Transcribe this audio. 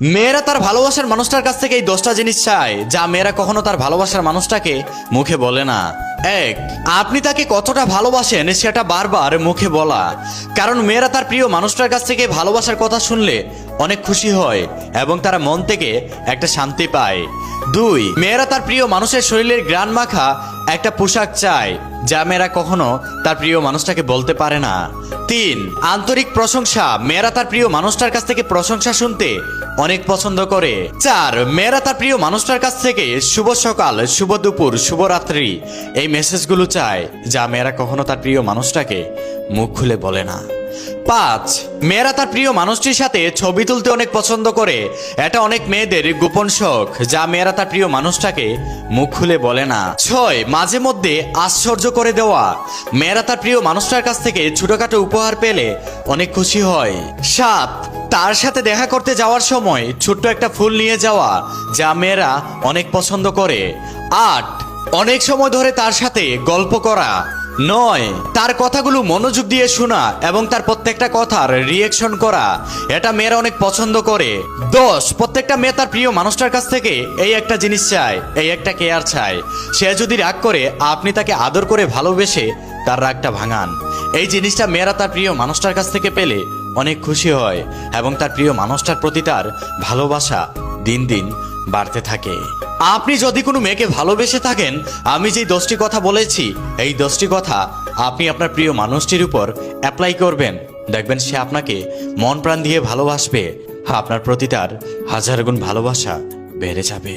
মেয়েরা তার ভালোবাসার মানুষটার কাছ থেকে এই 10টা জিনিস চায় যা মেয়েরা কখনো তার ভালোবাসার মানুষটাকে মুখে বলে না। 1, আপনি তাকে কতটা ভালোবাসেন সেটা বারবার মুখে বলা। কারণ মেয়েরা তার প্রিয় মানুষটার কাছ থেকে ভালোবাসার কথা শুনলে অনেক খুশি হয় এবং তারা মন থেকে একটা শান্তি পায়। 2, মেয়েরা তার প্রিয় মানুষের শরীরের ঘ্রাণ মাখা একটা পোশাক চায় যা মেয়েরা কখনো তার প্রিয় মানুষটাকে বলতে পারে না। 3, আন্তরিক প্রশংসা। মেয়েরা তার প্রিয় মানুষটার কাছ থেকে প্রশংসা শুনতে অনেক পছন্দ করে। 4, মেয়েরা তার প্রিয় মানুষটার কাছ থেকে শুভ সকাল, শুভ দুপুর, শুভরাত্রি এই মেসেজগুলো চায় যা মেয়েরা কখনো তার প্রিয় মানুষটাকে মুখ খুলে বলে না। 5, মেয়েরা তার প্রিয় মানুষটির সাথে ছবি তুলতে অনেক পছন্দ করে। এটা অনেক মেয়েদের গোপন শখ যা মেয়েরা তার প্রিয় মানুষটাকে মুখ খুলে বলে না। 6, মাঝে মধ্যে আশ্চর্য করে দেওয়া। মেয়েরা তার প্রিয় মানুষটার কাছ থেকে ছোটখাটো উপহার পেলে অনেক খুশি হয়। 7, তার সাথে দেখা করতে যাওয়ার সময় ছোট্ট একটা ফুল নিয়ে যাওয়া যা মেয়েরা অনেক পছন্দ করে। 8, অনেক সময় ধরে তার সাথে গল্প করা। 9, তার কথাগুলো মনোযোগ দিয়ে শোনা এবং তার প্রত্যেকটা কথার রিয়েকশন করা। এটা মেয়েরা অনেক পছন্দ করে। 10, প্রত্যেকটা মেয়ে তার প্রিয় মানুষটার কাছ থেকে এই একটা জিনিস চায়, এই একটা কেয়ার চায়। সে যদি রাগ করে আপনি তাকে আদর করে ভালোবেসে তার রাগটা ভাঙান। এই জিনিসটা মেয়েরা তার প্রিয় মানুষটার কাছ থেকে পেলে অনেক খুশি হয় এবং তার প্রিয় মানুষটার প্রতি তার ভালোবাসা দিন দিন বাড়তে থাকে। আপনি যদি কোনো মেয়েকে ভালোবেসে থাকেন, আমি যেই 10টি কথা বলেছি এই 10টি কথা আপনি আপনার প্রিয় মানুষটির উপর অ্যাপ্লাই করবেন, দেখবেন সে আপনাকে মন প্রাণ দিয়ে ভালোবাসবে। আপনার প্রতি তার 1000 গুণ ভালোবাসা বেড়ে যাবে।